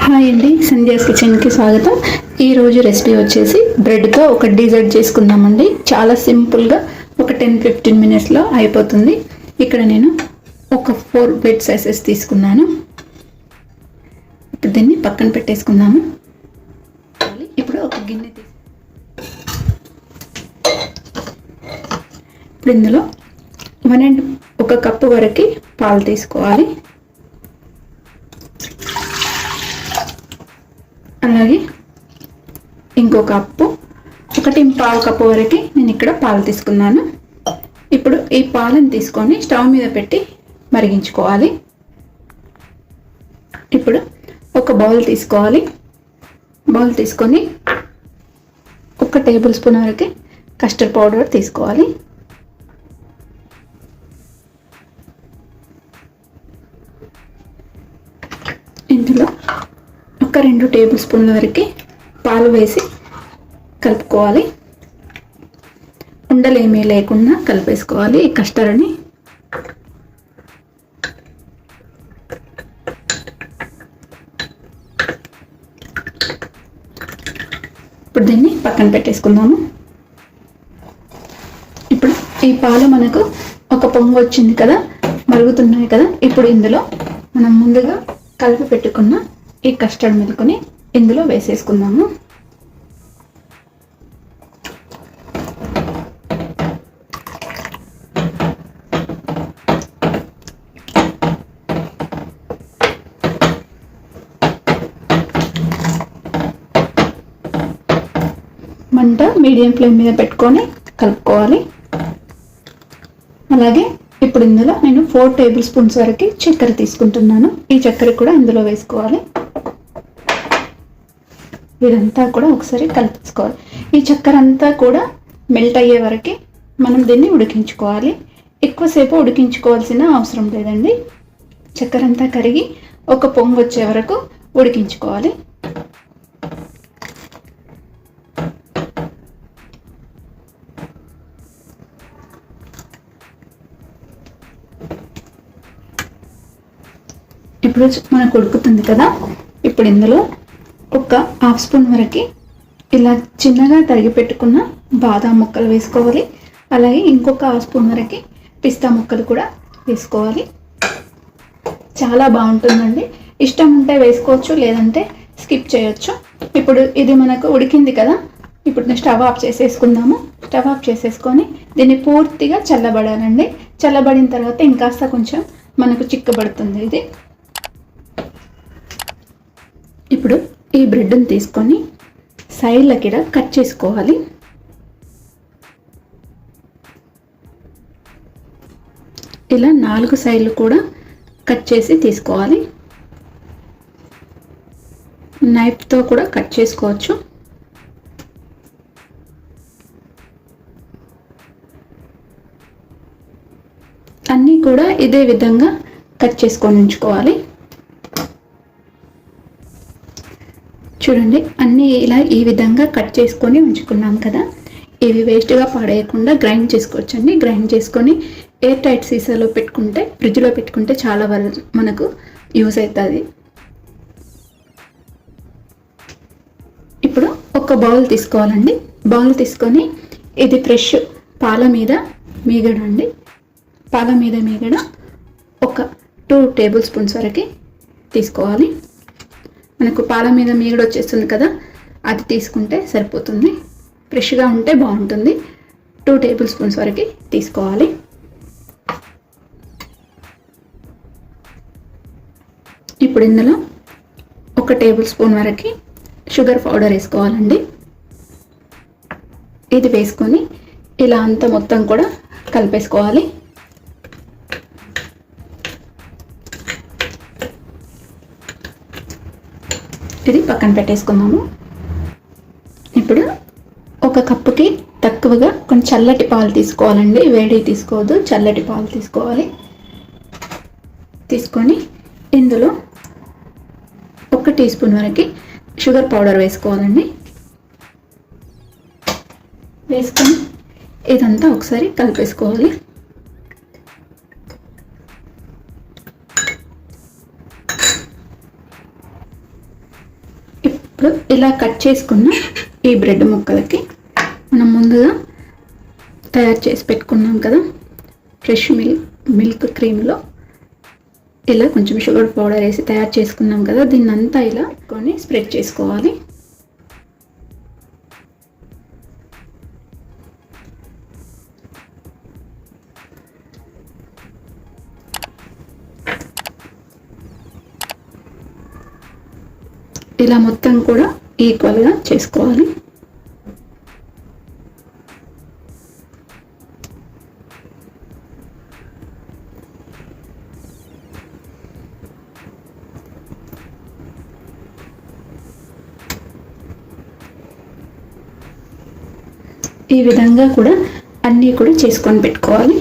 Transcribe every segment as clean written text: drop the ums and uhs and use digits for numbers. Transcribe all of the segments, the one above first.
Hi అండి, సంధ్యాస్ కిచెన్కి స్వాగతం. ఈరోజు రెసిపీ వచ్చేసి బ్రెడ్తో ఒక డిజర్ట్ చేసుకుందామండి. చాలా సింపుల్గా ఒక 10-15 మినిట్స్లో అయిపోతుంది. ఇక్కడ నేను ఒక 4 బ్రెడ్ సైజెస్ తీసుకున్నాను. ఇప్పుడు దీన్ని పక్కన పెట్టేసుకుందాము. ఇప్పుడు ఒక గిన్నె ఇప్పుడు ఇందులో 1 కప్పు వరకు పాలు తీసుకోవాలి. అలాగే ఇంకో కప్పు 1.25 కప్పు వరకు నేను ఇక్కడ పాలు తీసుకున్నాను. ఇప్పుడు ఈ పాలను తీసుకొని స్టవ్ మీద పెట్టి మరిగించుకోవాలి. ఇప్పుడు ఒక బౌల్ తీసుకోవాలి. బౌల్ తీసుకొని 1 టేబుల్ స్పూన్ వరకు కస్టర్డ్ పౌడర్ తీసుకోవాలి. ఇందులో 2 టేబుల్ స్పూన్ల వరకు పాలు వేసి కలుపుకోవాలి. ఉండలు ఏమీ లేకుండా కలిపేసుకోవాలి ఈ కస్టర్డ్ని. ఇప్పుడు దీన్ని పక్కన పెట్టేసుకుందాము. ఇప్పుడు ఈ పాలు మనకు ఒక పొంగు వచ్చింది కదా, మరుగుతున్నాయి కదా. ఇప్పుడు ఇందులో మనం ముందుగా కలిపి పెట్టుకున్న ఈ కస్టర్డ్ మిల్క్ని ఇందులో వేసేసుకుందాము. మంట మీడియం ఫ్లేమ్ మీద పెట్టుకొని కలుపుకోవాలి. అలాగే ఇప్పుడు ఇందులో నేను 4 టేబుల్ స్పూన్స్ వరకు చక్కెర తీసుకుంటున్నాను. ఈ చక్కెర కూడా ఇందులో వేసుకోవాలి. ఇదంతా కూడా ఒకసారి కలిపేసుకోవాలి. ఈ చక్కెర అంతా కూడా మెల్ట్ అయ్యే వరకు మనం దీన్ని ఉడికించుకోవాలి. ఎక్కువసేపు ఉడికించుకోవాల్సిన అవసరం లేదండి. చక్కెర అంతా కరిగి ఒక పొంగు వచ్చే వరకు ఉడికించుకోవాలి. ఇప్పుడు మనకు ఉడుకుతుంది కదా. ఇప్పుడు ఇందులో 1/2 స్పూన్ వరకు ఇలా చిన్నగా తరిగి పెట్టుకున్న బాదాం ముక్కలు వేసుకోవాలి. అలాగే ఇంకొక 1/2 స్పూన్ వరకు పిస్తా ముక్కలు కూడా వేసుకోవాలి. చాలా బాగుంటుందండి. ఇష్టం ఉంటే వేసుకోవచ్చు, లేదంటే స్కిప్ చేయొచ్చు. ఇప్పుడు ఇది మనకు ఉడికింది కదా. ఇప్పుడు స్టవ్ ఆఫ్ చేసేసుకుందాము. స్టవ్ ఆఫ్ చేసేసుకొని దీన్ని పూర్తిగా చల్లబడాలండి. చల్లబడిన తర్వాత ఇంకాస్త కొంచెం మనకు చిక్కబడుతుంది ఇది. ఇప్పుడు ఈ బ్రెడ్ని తీసుకొని సైడ్లకి కట్ చేసుకోవాలి. ఇలా 4 సైడ్లు కూడా కట్ చేసి తీసుకోవాలి. నైఫ్తో కూడా కట్ చేసుకోవచ్చు. అన్నీ కూడా ఇదే విధంగా కట్ చేసుకొని ఉంచుకోవాలి. చూడండి, అన్నీ ఇలా ఈ విధంగా కట్ చేసుకొని ఉంచుకున్నాం కదా. ఇవి వేస్ట్గా పడేయకుండా గ్రైండ్ చేసుకోవచ్చండి. గ్రైండ్ చేసుకొని ఎయిర్ టైట్ సీసాలో పెట్టుకుంటే, ఫ్రిడ్జ్లో పెట్టుకుంటే చాలా మనకు యూజ్ అవుతుంది. ఇప్పుడు ఒక బౌల్ తీసుకోవాలండి. బౌల్ తీసుకొని ఇది ఫ్రెష్ పాల మీద మీగడ అండి. పాల మీద మీగడ ఒక 2 టేబుల్ స్పూన్స్ వరకు తీసుకోవాలి. మనకు పాల మీద మీగడ వచ్చేస్తుంది కదా, అది తీసుకుంటే సరిపోతుంది. ఫ్రెష్గా ఉంటే బాగుంటుంది. 2 టేబుల్ స్పూన్స్ వరకు తీసుకోవాలి. ఇప్పుడు ఇందులో 1 టేబుల్ స్పూన్ వరకు షుగర్ పౌడర్ వేసుకోవాలండి. ఇది వేసుకొని ఇలా అంతా మొత్తం కూడా కలిపేసుకోవాలి. ఇది పక్కన పెట్టేసుకుందాము. ఇప్పుడు 1 కప్పుకి తక్కువగా కొంచెం చల్లటి పాలు తీసుకోవాలండి. వేడి తీసుకోవద్దు, చల్లటి పాలు తీసుకోవాలి. తీసుకొని ఇందులో 1 టీ స్పూన్ వరకు షుగర్ పౌడర్ వేసుకోవాలండి. వేసుకొని ఇదంతా ఒకసారి కలిపేసుకోవాలి. ఇప్పుడు ఇలా కట్ చేసుకున్న ఈ బ్రెడ్ ముక్కలకి మనం ముందుగా తయారు చేసి పెట్టుకున్నాం కదా ఫ్రెష్ మిల్క్ క్రీమ్లో ఇలా కొంచెం షుగర్ పౌడర్ వేసి తయారు చేసుకున్నాం కదా, దీన్ని అంతా ఇలా కొని స్ప్రెడ్ చేసుకోవాలి. ఇలా మొత్తం కూడా ఈక్వల్గా చేసుకోవాలి. ఈ విధంగా కూడా అన్నీ కూడా చేసుకొని పెట్టుకోవాలి.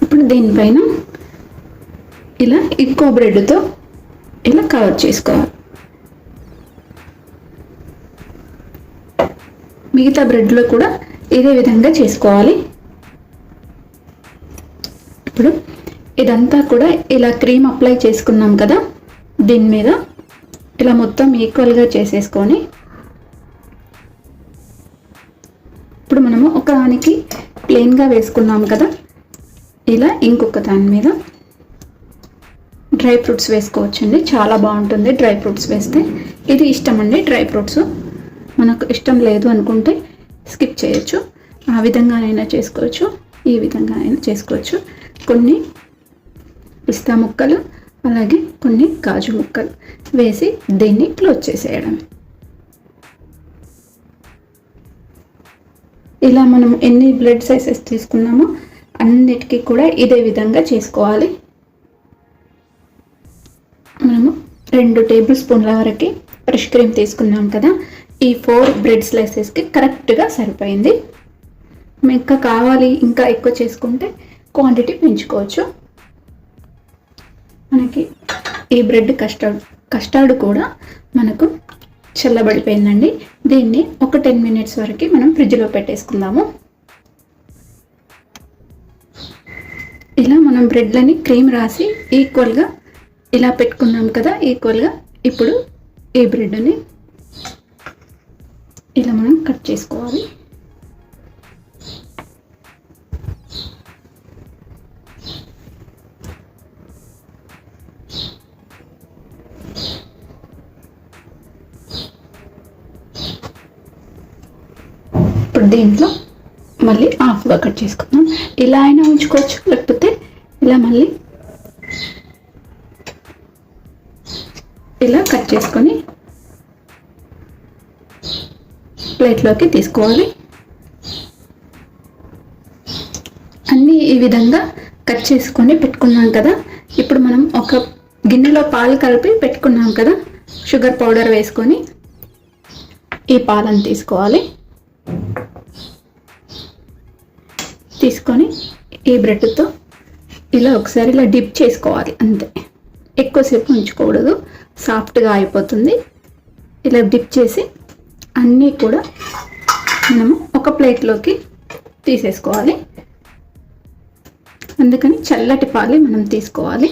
ఇప్పుడు దీనిపైన ఇలా ఇంకో బ్రెడ్తో ఇలా కవర్ చేసుకోవాలి. మిగతా బ్రెడ్లో కూడా ఇదే విధంగా చేసుకోవాలి. ఇప్పుడు ఇదంతా కూడా ఇలా క్రీమ్ అప్లై చేసుకున్నాం కదా, దీని మీద ఇలా మొత్తం ఈక్వల్గా చేసేసుకొని ఇప్పుడు మనము ఒక దానికి ప్లెయిన్గా వేసుకున్నాం కదా, ఇలా ఇంకొక దాని మీద డ్రై ఫ్రూట్స్ వేసుకోవచ్చండి. చాలా బాగుంటుంది డ్రై ఫ్రూట్స్ వేస్తే. ఇది ఇష్టం అండి డ్రై ఫ్రూట్స్. మనకు ఇష్టం లేదు అనుకుంటే స్కిప్ చేయొచ్చు. ఆ విధంగానైనా చేసుకోవచ్చు, ఈ విధంగానైనా చేసుకోవచ్చు. కొన్ని పిస్తా ముక్కలు అలాగే కొన్ని కాజు ముక్కలు వేసి దీన్ని క్లోజ్ చేసేయడం. ఇలా మనం ఎన్ని బ్రెడ్ సైజెస్ తీసుకున్నామో అన్నిటికీ కూడా ఇదే విధంగా చేసుకోవాలి. మనము 2 టేబుల్ స్పూన్ల వరకు ఫ్రెష్ క్రీమ్ తీసుకున్నాం కదా, ఈ 4 బ్రెడ్ స్లైసెస్కి కరెక్ట్గా సరిపోయింది. ఇంకా కావాలి ఇంకా ఎక్కువ చేసుకుంటే క్వాంటిటీ పెంచుకోవచ్చు. మనకి ఈ బ్రెడ్ కస్టర్డ్ కూడా మనకు చల్లబడిపోయిందండి. దీన్ని ఒక 10 మినిట్స్ వరకు మనం ఫ్రిడ్జ్లో పెట్టేసుకుందాము. ఇలా మనం బ్రెడ్లని క్రీమ్ రాసి ఈక్వల్గా ఇలా పెట్టుకున్నాం కదా, ఈక్వల్గా ఇప్పుడు ఈ బ్రెడ్ని ఇలా మనం కట్ చేసుకోవాలి. ఇప్పుడు దీంట్లో మళ్ళీ హాఫ్గా కట్ చేసుకుందాం. ఇలా అయినా ఉంచుకోవచ్చు, లేకపోతే ఇలా మళ్ళీ ఇలా కట్ చేసుకొని ప్లేట్లోకి తీసుకోవాలి. అన్నీ ఈ విధంగా కట్ చేసుకొని పెట్టుకున్నాం కదా, ఇప్పుడు మనం ఒక గిన్నెలో పాలు కలిపి పెట్టుకున్నాం కదా, షుగర్ పౌడర్ వేసుకొని ఈ పాలను తీసుకోవాలి. తీసుకొని ఈ బ్రెడ్తో ఇలా ఒకసారి ఇలా డిప్ చేసుకోవాలి అంతే. ఎక్కువసేపు ఉంచకూడదు, సాఫ్ట్గా అయిపోతుంది. ఇలా డిప్ చేసి అన్నీ కూడా మనము ఒక ప్లేట్లోకి తీసేసుకోవాలి. అందుకని చల్లటి పాలు మనం తీసుకోవాలి.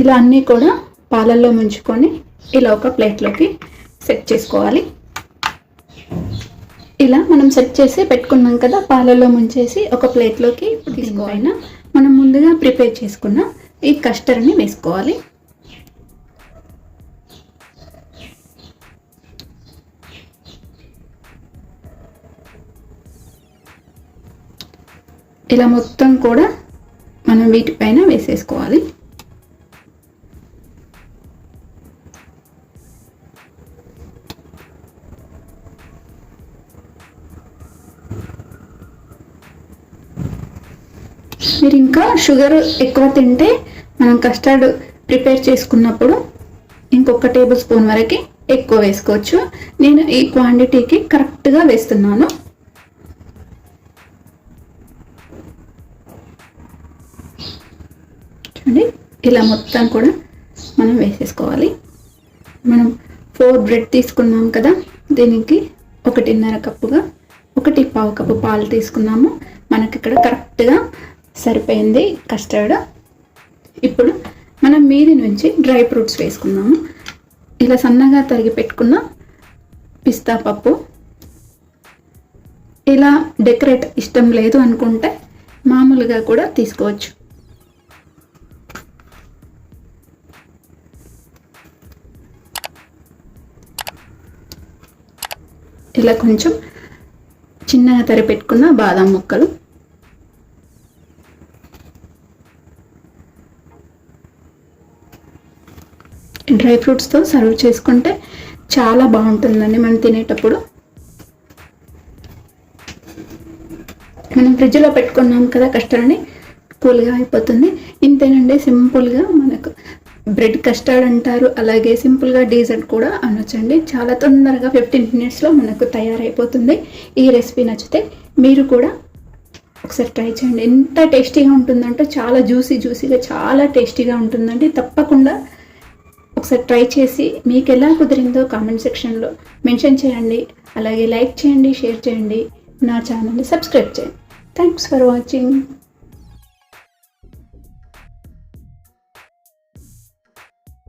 ఇలా అన్నీ కూడా పాలల్లో ముంచుకొని ఇలా ఒక ప్లేట్లోకి సెట్ చేసుకోవాలి. ఇలా మనం సెట్ చేసి పెట్టుకున్నాం కదా, పాలలో ముంచేసి ఒక ప్లేట్లోకి తీసుకోవాలి. మనం ముందుగా ప్రిపేర్ చేసుకున్న ఈ కస్టర్డ్ని వేసుకోవాలి. ఇలా మొత్తం కూడా మనం వీటిపైన వేసేసుకోవాలి. మీరు ఇంకా షుగర్ ఎక్కువ తింటే మనం కస్టర్డ్ ప్రిపేర్ చేసుకున్నప్పుడు ఇంకొక టేబుల్ స్పూన్ వరకు ఎక్కువ వేసుకోవచ్చు. నేను ఈ క్వాంటిటీకి కరెక్ట్గా వేస్తున్నాను. చూడండి, ఇలా మొత్తం కూడా మనం వేసేసుకోవాలి. మనం 4 బ్రెడ్ తీసుకున్నాం కదా, దీనికి 1.5 కప్పుగా 1 కప్పు పాలు తీసుకున్నాము. మనకి ఇక్కడ కరెక్ట్గా సరిపోయింది కస్టర్డ్. ఇప్పుడు మనం మీది నుంచి డ్రై ఫ్రూట్స్ వేసుకుందాము. ఇలా సన్నగా తరిగి పెట్టుకున్న పిస్తా పప్పు. ఇలా డెకరేట్ ఇష్టం లేదు అనుకుంటే మామూలుగా కూడా తీసుకోవచ్చు. ఇలా కొంచెం చిన్నగా తరిగి పెట్టుకున్న బాదం ముక్కలు, డ్రై ఫ్రూట్స్తో సర్వ్ చేసుకుంటే చాలా బాగుంటుందండి మనం తినేటప్పుడు. మనం ఫ్రిడ్జ్లో పెట్టుకున్నాం కదా కస్టర్డ్ని, కూల్గా అయిపోతుంది. ఇంతేనండి, సింపుల్గా మనకు బ్రెడ్ కస్టర్డ్ అంటారు, అలాగే సింపుల్గా డీజర్ట్ కూడా అనొచ్చండి. చాలా తొందరగా 15 మినిట్స్లో మనకు తయారైపోతుంది. ఈ రెసిపీ నచ్చితే మీరు కూడా ఒకసారి ట్రై చేయండి. ఎంత టేస్టీగా ఉంటుందంటే చాలా జ్యూసీగా చాలా టేస్టీగా ఉంటుందండి. తప్పకుండా ఒకసారి ట్రై చేసి మీకు ఎలా కుదిరిందో కామెంట్ సెక్షన్లో మెన్షన్ చేయండి. అలాగే లైక్ చేయండి, షేర్ చేయండి, నా ఛానల్ని సబ్స్క్రైబ్ చేయండి. Thanks for watching.